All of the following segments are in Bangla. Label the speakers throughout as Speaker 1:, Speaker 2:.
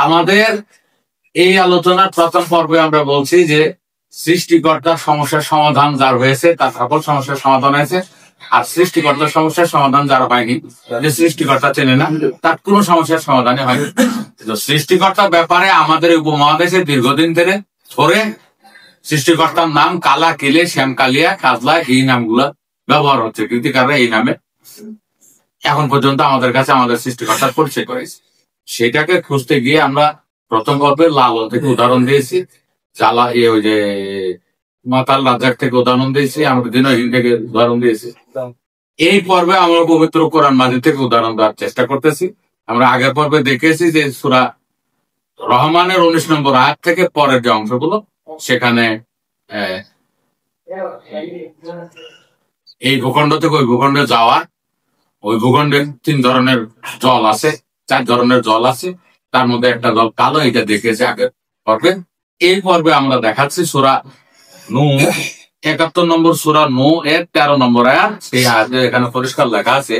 Speaker 1: আমাদের এই আলোচনার প্রথম পর্বে আমরা বলছি যে সৃষ্টিকর্তার সমস্যার সমাধান যার হয়েছে তার সকল সমস্যার সমাধান হয়েছে, আর সৃষ্টিকর্তার সমস্যার সমাধান যার হয়নি, যে সৃষ্টিকর্তা চেনে না, তার কোনো সমস্যার সমাধানই হয়নি। সৃষ্টিকর্তার ব্যাপারে আমাদের উপমহাদেশে দীর্ঘদিন ধরে সৃষ্টিকর্তার নাম কালা, কিলে, শ্যামকালিয়া, কাজলা এই নামগুলা ব্যবহার হচ্ছে। কৃতিকাররা এই নামে এখন পর্যন্ত আমাদের কাছে আমাদের সৃষ্টিকর্তার পরিচয় করেছে। সেটাকে খুঁজতে গিয়ে আমরা প্রথম পর্বে লাল থেকে উদাহরণ দিয়েছি, জ্বালা ওই যে মাতাল রাজাক থেকে উদাহরণ দিয়েছি, আমরা দিনহীন থেকে উদাহরণ দিয়েছি। এই পর্বে আমরা পবিত্র কোরআন মাজিদ থেকে উদাহরণ দেওয়ার চেষ্টা করতেছি। আমরা আগের পর্বে দেখেছি যে সূরা রহমানের 19 নম্বর আয়াত থেকে পরের যে অংশগুলো, সেখানে এই ভূখণ্ড থেকে ওই ভূখণ্ডে যাওয়া, ওই ভূখণ্ডে 3 ধরনের জল আছে, 4 ধরনের জল আছে, তার মধ্যে একটা জল কালো, এটা দেখেছে আগের পর্বে। এই পর্বে আমরা দেখাচ্ছি সূরা নূহ 71 নম্বর সূরা নূহ এর 13 নম্বর আয়াত। সেই আয়াতে এখানে পরিষ্কার লেখা আছে,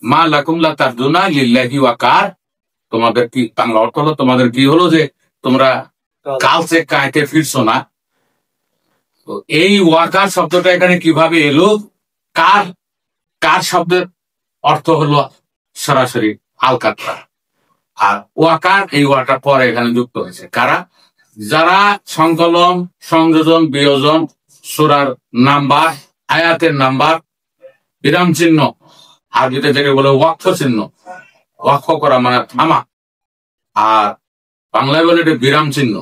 Speaker 1: মা লাকুম লা তারজুনা লিল্লাহি ওয়াকার, তোমাদের কি, বাংলা অর্থ হলো তোমাদের কি হলো যে তোমরা কাল সে কায়তে ফিরছো না। তো এই ওয়াকার শব্দটা এখানে কিভাবে এলো? কার শব্দের অর্থ হলো সরাসরি আলকাতরা, আর ওয়াকার এই ওয়াটার পরে এখানে যুক্ত হয়েছে। কারা? যারা সংকলন, সংযোজন, বিয়োজন, সূরার নাম্বার, আয়াতের নাম্বার, বিরাম চিহ্ন, আর যেটা থেকে বলে ওয়াক্ফ চিহ্ন, ওয়াক্ফ করা মানে থামা, আর বাংলায় বলে এটা বিরাম চিহ্ন,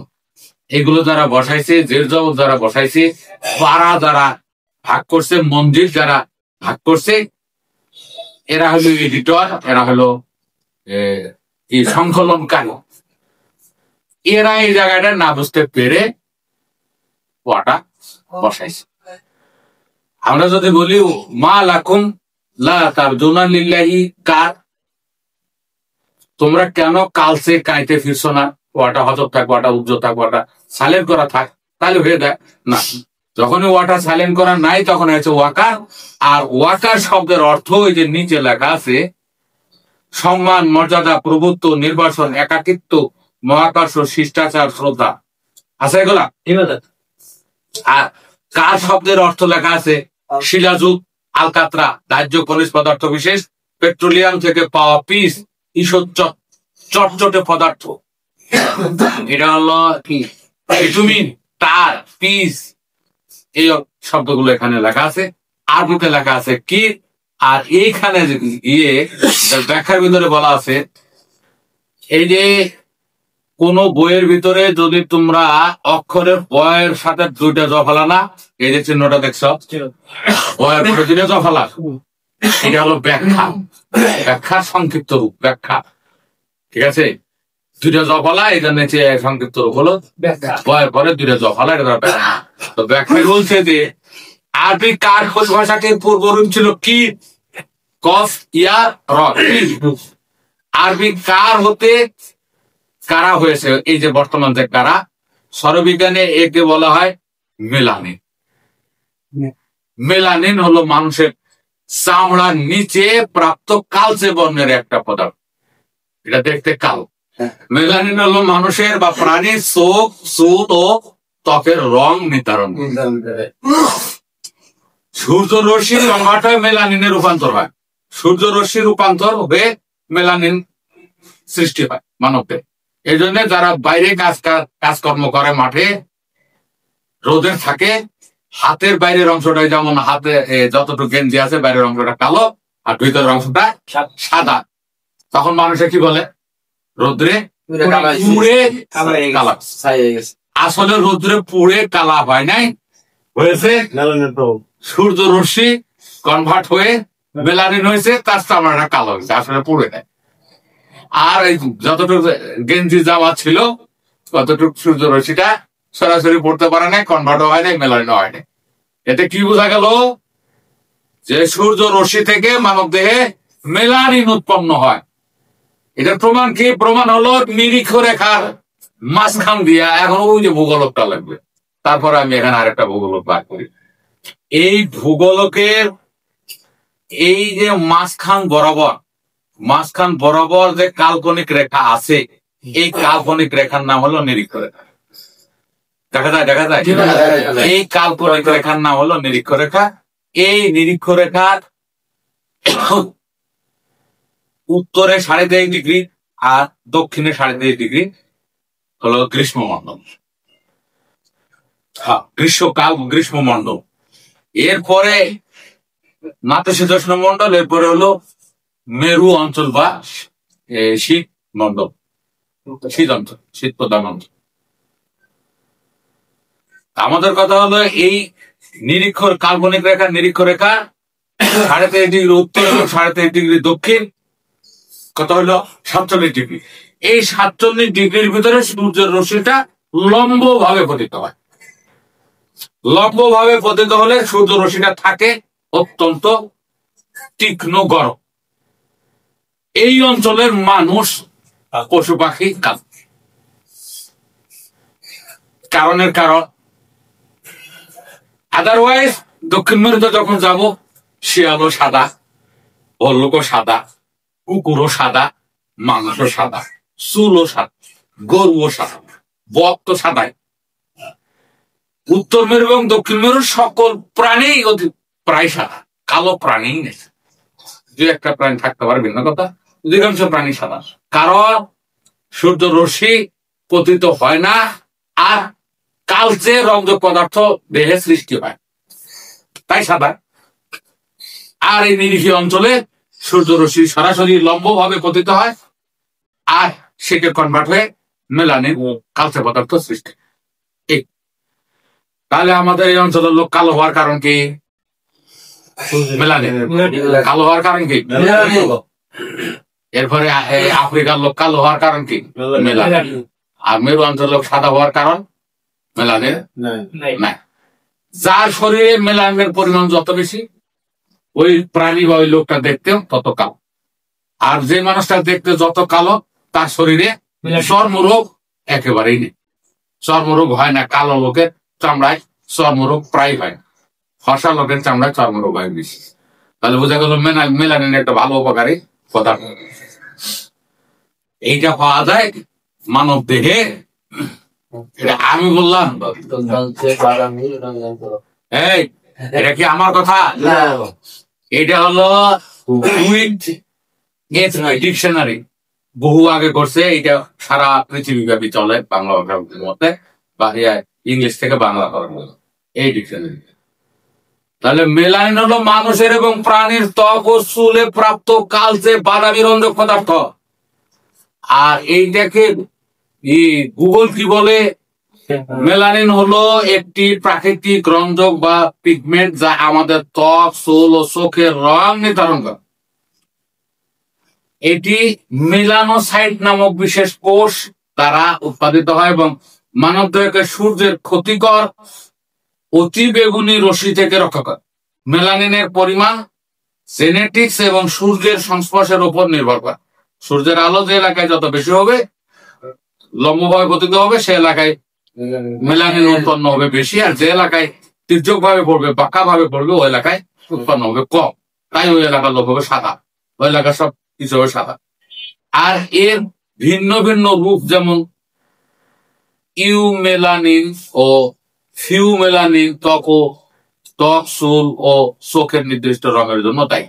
Speaker 1: এগুলো যারা বসাইছে, জের জবর যারা বসাইছে, পারা যারা ভাগ করছে, মন্দির যারা ভাগ করছে, এরা হলো এডিটর, এরা হলো সংকলনকারী। এরা এই জায়গাটা না বুঝতে পেরে ওয়াটা বসাইছে। আমরা যদি বলি মা লাকুম লা তারজুনা লিল্লাহি কার, তোমরা কেন কালসে কাইতে ফিরছো না, ওয়াটা হজব থাক, ওয়াটা উজ্জ্ব থাক, ওয়াটা সাইলেন্ট করা থাক, তাহলে হয়ে যায় না। যখনই ওয়াটা সাইলেন্ট করা নাই তখন হয়েছে ওয়াকার। আর ওয়াকার শব্দের অর্থ ওই যে নিচে লেখা আছে, সম্মান, মর্যাদা, প্রভুত্ব, নির্বাসন, একাকিত্ব, মহাকর্ষ, শিষ্টাচার, শ্রদ্ধা আছে এগুলা। আর কার শব্দের অর্থ লেখা আছে, শিলাযুগ, আলকাতরা, দাহ্য খনিজ পদার্থ বিশেষ, পেট্রোলিয়াম থেকে পাওয়া পিস, ঈষৎ চটচটে পদার্থ। এটা হলো কি ভিটামিন, তার, পিস, এই শব্দগুলো এখানে লেখা আছে। আরবিতে লেখা আছে কি, আর এইখানে গিয়ে ব্যাখ্যার ভিতরে বলা আছে, এই যে কোন বইয়ের ভিতরে যদি তোমরা অক্ষরের বয়ের সাথে 2টা জফালা না, এই যে চিহ্নটা দেখছো, বয়ের পরে 2টা জফালা, এটা হলো ব্যাখ্যা, ব্যাখ্যার সংক্ষিপ্ত রূপ ব্যাখ্যা। ঠিক আছে, 2টা জফালা, এটা নিচে সংক্ষিপ্ত রূপ হলো বয়ের পরে 2টা জফালা, এটা ব্যাখ্যা। তো ব্যাখ্যা বলছে যে আরবি কার পরিভাষাটির পূর্বরূপ ছিল কি, কফ ইয়া র। আরবি কার হতে কারা হয়েছে, এই যে বর্তমান যে কারা, স্বরবিজ্ঞানে একে বলা হয় মেলানিন। মেলানিন হলো মানুষের চামড়ার নিচে প্রাপ্ত কালচে বর্ণের একটা পদার্থ, এটা দেখতে কালো। মেলানিন হলো মানুষের বা প্রাণীর চোখ, চুল ও ত্বকের রং নির্ধারণ করে। সূর্য রশ্মি কনভার্ট হয়ে মেলানিনে রূপান্তর হয়, সূর্য রশ্মি রূপান্তর হয়ে মেলানিন সৃষ্টি হয় মানবদের। এই জন্য যারা বাইরে কাজকর্ম করে, মাঠে রোদের থাকে, হাতের বাইরের অংশটা, যেমন হাতে যতটুকু গেঞ্জি আছে বাইরের অংশটা কালো আর ভিতরের অংশটা সাদা, তখন মানুষে কি বলে, রোদ্রে পুড়ে কালা। আসলে রোদ্রে পুড়ে কালা হয় নাই, হয়েছে সূর্য রশ্মি কনভার্ট হয়ে মেলানিন হয়েছে, তার চামড়াটা কালো হয়েছে, আসলে পুড়ে নেয়। আর এই যতটুকু গেঞ্জি জামা ছিল ততটুকু সূর্য রশ্মিটা সরাসরি পড়তে পারে নাই, কনভার্ট হয় নাই, মেলানিন হয় নাই। এতে কি বোঝা গেল যে সূর্য রশ্মি থেকে মানব দেহে মেলানিন উৎপন্ন হয়। এটার প্রমাণ কি? প্রমাণ হলো নিরীক্ষ রেখার মাঝখান দিয়া, এখন ওই যে ভূগোলকটা লাগবে, তারপরে আমি এখানে আরেকটা ভূগোলক বার করি। এই ভূগোলকের এই যে মাঝখান বরাবর যে কাল্পনিক রেখা আছে, এই কাল্পনিক রেখার নাম হলো নিরীক্ষ রেখা। দেখা যায় এই কাল্পনিক রেখার নাম হলো নিরীক্ষ রেখা। এই নিরীক্ষ রেখার উত্তরে 3.5 ডিগ্রি আর দক্ষিণে 3.5 ডিগ্রি হলো গ্রীষ্মমণ্ডল। হ্যাঁ, গ্রীষ্মমণ্ডল। এরপরে নাতিশীতোষ্ণ মণ্ডল, এরপরে হলো মেরু অঞ্চল বা শীত মণ্ডল, শীত অঞ্চল, শীত প্রধান অঞ্চল। আমাদের কথা হলো এই কাল্পনিক রেখা নিরীক্ষ রেখা 3.5 ডিগ্রি উত্তর এবং 3.5 ডিগ্রি দক্ষিণ, কত হলো 47 ডিগ্রি। এই 47 ডিগ্রির ভিতরে সূর্যের রশ্মিটা লম্ব ভাবে পতিত হয়। লম্ব ভাবে পতিত হলে সূর্য রশ্মিটা থাকে অত্যন্ত তীক্ষ্ণ গরম। এই অঞ্চলের মানুষ, পশু পাখি কারণের কারণ। আদারওয়াইজ দক্ষিণ মেরুতে যখন যাব, শিয়ালও সাদা, ভল্লুকও সাদা, কুকুরও সাদা, মানুষও সাদা, চুলও সাদা, গরুও সাদা, বক তো সাদাই। উত্তর মেরু এবং দক্ষিণ মেরুর সকল প্রাণী প্রায় সাদা, কালো প্রাণী নেই। দু একটা প্রাণী থাকতে পারে ভিন্ন কথা, অধিকাংশ প্রাণী সাদা। কারণ সূর্য রশ্মি পতিত হয় না, আর কালচে রঞ্জক পদার্থ দেহে সৃষ্টি হয়, তাই সাদা। আর এই নিরীক্ষী অঞ্চলে সূর্য রশ্মি সরাসরি লম্ব ভাবে পতিত হয়, আর সেটা কনভার্ট হয়ে মেলানিন কালচে পদার্থ সৃষ্টি। তাহলে আমাদের এই অঞ্চলের লোক কালো হওয়ার কারণ কি? মেলানিন। কালো হওয়ার কারণ কি? এরপরে আফ্রিকার লোক কালো হওয়ার কারণ কি? মেলানিন। আর মেরু অঞ্চলের লোক সাদা হওয়ার কারণ মেলানিন নাই। যার শরীরে মেলানিনের পরিমাণ যত বেশি, ওই প্রাণী বা ওই লোকটা দেখতে তত কালো। আর যে মানুষটা দেখতে যত কালো, তার শরীরে চর্মরোগ একেবারেই নেই। চর্মরোগ হয় না কালো লোকের চামড়ায়, চর্মরোগ প্রায় হয় না। ফর্সা লোকের চামড়ায় চর্মরোগ হয় বেশি। তাহলে বোঝা গেল মেলানিন একটা ভালো উপকারী পদার্থ। এইটা পাওয়া যায় মানব দেহে। এটা আমি বললাম, এই এটা কি আমার কথা? এটা হলো ডিকশনারি, বহু আগে করছে। এটা সারা পৃথিবী ব্যাপী চলে, বাংলা ভাষার মধ্যে বা ইংলিশ থেকে বাংলা করার মতো এই ডিকশনারি। তাহলে মেলানিন হলো মানুষের এবং প্রাণীর ত্বক ও চুলে প্রাপ্ত কালচে বাদামি রঞ্জক পদার্থ। আর এইটাকে গুগল কি বলে? মেলানিন হলো একটি প্রাকৃতিক রঞ্জক বা পিগমেন্ট, যা আমাদের ত্বক, চুল ও চোখের রং নির্ধারণ করে। এটি মেলানোসাইট নামক বিশেষ কোষ দ্বারা উৎপাদিত হয় এবং মানবদেহকে সূর্যের ক্ষতিকর অতি বেগুনি রশ্মি থেকে রক্ষা করে। মেলানিনের পরিমাণ জেনেটিক্স এবং সূর্যের সংস্পর্শের উপর নির্ভর করে। সূর্যের আলো যে এলাকায় যত বেশি হবে, লম্বভাবে পতিত হবে, সে এলাকায় মেলানিন উৎপন্ন হবে বেশি। আর যে এলাকায় তির্যক ভাবে পড়বে, বাঁকা ভাবে পড়বে, ওই এলাকায় উৎপন্ন হবে কম। তাই ওই এলাকার লোক হবে সাদা, ওই এলাকার সব কিছু হবে সাদা। আর এর ভিন্ন ভিন্ন রূপ, যেমন ইউমেলানিন ও ফিউমেলানিন ত্বক, চুল ও চোখের নির্দিষ্ট রঙের জন্য দায়ী।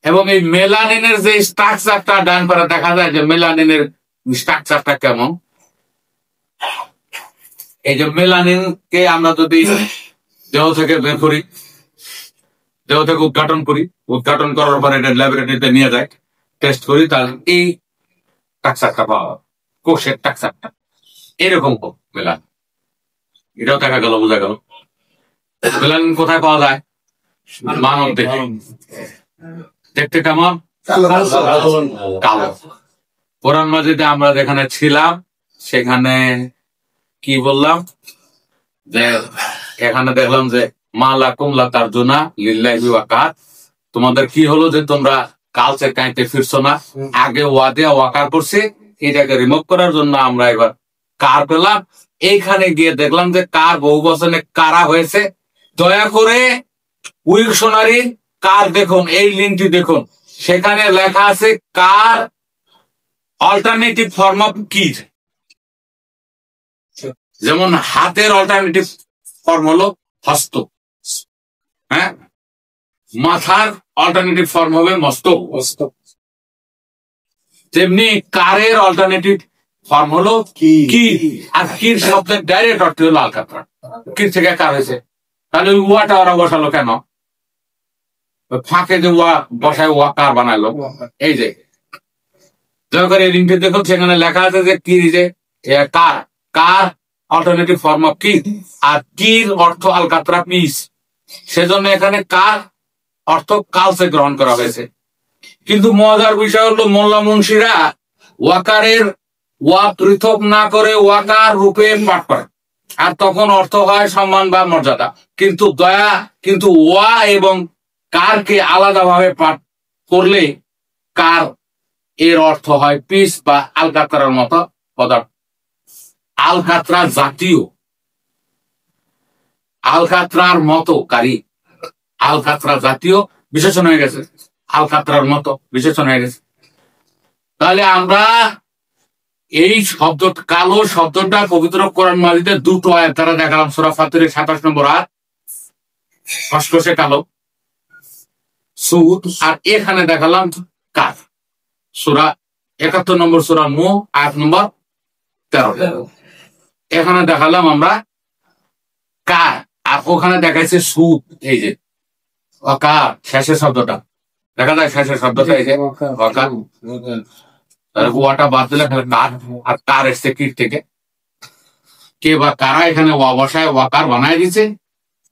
Speaker 1: এবং এই মেলানিনের যে স্ট্রাকচারটা ডান পারে দেখা যায়, যে মেলানিনের স্ট্রাকচারটা কেমন। এই যে মেলানিনকে আমরা যদি দেহ থেকে বের করি, দেহ থেকে উদ্ঘাটন করার পর এটা ল্যাবরেটরিতে নিয়ে যায়, টেস্ট করি, তাহলে এই স্ট্রাকচারটা পাওয়া, কোষের স্ট্রাকচারটা এরকম মেলানিন। এটাও দেখা গেল, বোঝা গেল মেলানিন কোথায় পাওয়া যায়? মানব দেহে। দেখতে কেমন? কালো। কোরআন মাজিদে আমরা যেখানে ছিলাম সেখানে কি বললাম, যে এখানে দেখলাম যে মালা কুমলা তারজুনা লিল্লাহি ওয়াকার, তোমাদের কি হলো যে তোমরা কালচে কাইতে ফিরছো না? আগে ওয়াদিয়া ওয়াকার করছে, এটাকে রিমুভ করার জন্য আমরা এবার কার পেলাম। এইখানে গিয়ে দেখলাম যে কার বহু বচনে কারা হয়েছে। দয়া করে অল্টারনেটিভ ফর্ম অফ কির, যেমন হাতের অল্টারনেটিভ ফর্ম হলো হস্ত, হ্যাঁ, মাথার অল্টারনেটিভ ফর্ম হবে মস্তক, তেমনি কারের অল্টারনেটিভ ফর্ম হলো কি। আর কির শব্দের ডাইরেক্ট অর্থ হলো আলকাতরা, কির থেকে কার হয়েছে। তাহলে ওয়াটা ওরা বসালো কেন? ফাঁকে যে ওয়া বসায় ওয়া কার বানালো। এই যে দয়া করে লিঙ্কটি দেখুন, সেখানে লেখা আছে যে কি, যে কার, কার অল্টারনেটিভ ফর্ম অফ কি। আর কির অর্থ আলকাতরা পিস, সেজন্য এখানে কার অর্থ কালসে গ্রহণ করা হয়েছে। কিন্তু মজার বিষয় হলো মোল্লা মুন্সিরা ওয়াকারের ওয়া পৃথক না করে ওয়াকার রূপে পাঠ করে, আর তখন অর্থ হয় সম্মান বা মর্যাদা। কিন্তু ওয়া এবং কারকে আলাদাভাবে পাঠ করলে কার এর অর্থ হয় পিস বা আলকাতরার মতো পদার্থ। আলকাতরা জাতীয়, আলকাতরার মতো কারি, আলকাতরা জাতীয় বিশেষণ হয়ে গেছে, আলকাতরার মতো বিশেষণ হয়ে গেছে। তাহলে আমরা এই শব্দ কালো শব্দটা পবিত্র কোরআন মাজিদে দুটো আয়াত দ্বারা দেখালাম। সূরা ফাতিরের 27 নম্বর আয়াত খসখসে কালো সুদ, আর এখানে দেখালাম কার, সূরা 71 নম্বর সূরা নূহ আয়াত নম্বর 13। এখানে দেখালাম আমরা কার, আর ওখানে দেখাইছে সুদ। এই যে অকার শেষের শব্দটা দেখা যায়, শেষের শব্দটা এই যে অকার, ওয়াটা বাদ দিলে কার, আর কার এসছে কির থেকে। কে বা কারা এখানে ওয়া বসায় ওয়াকার বানায় দিছে,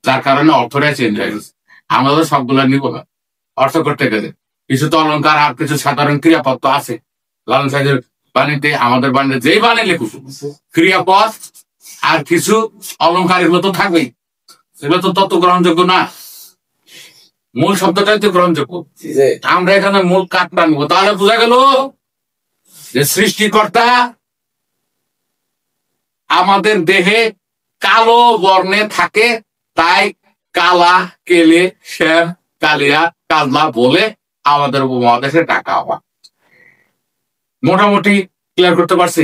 Speaker 1: যার কারণে অর্থটাই চেঞ্জ হয়ে গেছে। আমরা তো সবগুলা নিব না অর্থ করতে গেলে, কিছু তো অলঙ্কার আর কিছু সাধারণ ক্রিয়াপদ তো আছে। লালন সাহেবের বাণীতে, আমাদের বাণীতে যেই বাণী লেখুক ক্রিয়াপদ আর কিছু অলঙ্কার এগুলো তো থাকবেই, এগুলো তো তত গ্রহণযোগ্য না, মূল শব্দটাই তো গ্রহণযোগ্য। আমরা এখানে মূল কাঠটা নিব। তাহলে বোঝা গেল যে সৃষ্টিকর্তা আমাদের দেহে কালো বর্ণে থাকে, তাই কালা, কেলে, শের, কালিয়া, কাজলা বলে আমাদের উপমহাদেশে ডাকা হওয়া। মোটামুটি ক্লিয়ার করতে পারছি?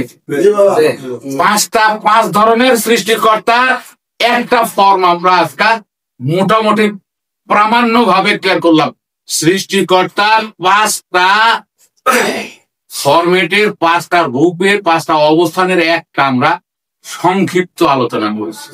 Speaker 1: পাঁচ ধরনের সৃষ্টিকর্তা একটা ফর্ম আমরা আজকে মোটামুটি প্রামাণ্য ভাবে ক্লিয়ার করলাম। সৃষ্টিকর্তার 5টা ফরম্যাটের, 5টা রূপের, 5টা অবস্থানের একটা আমরা সংক্ষিপ্ত আলোচনা করেছি।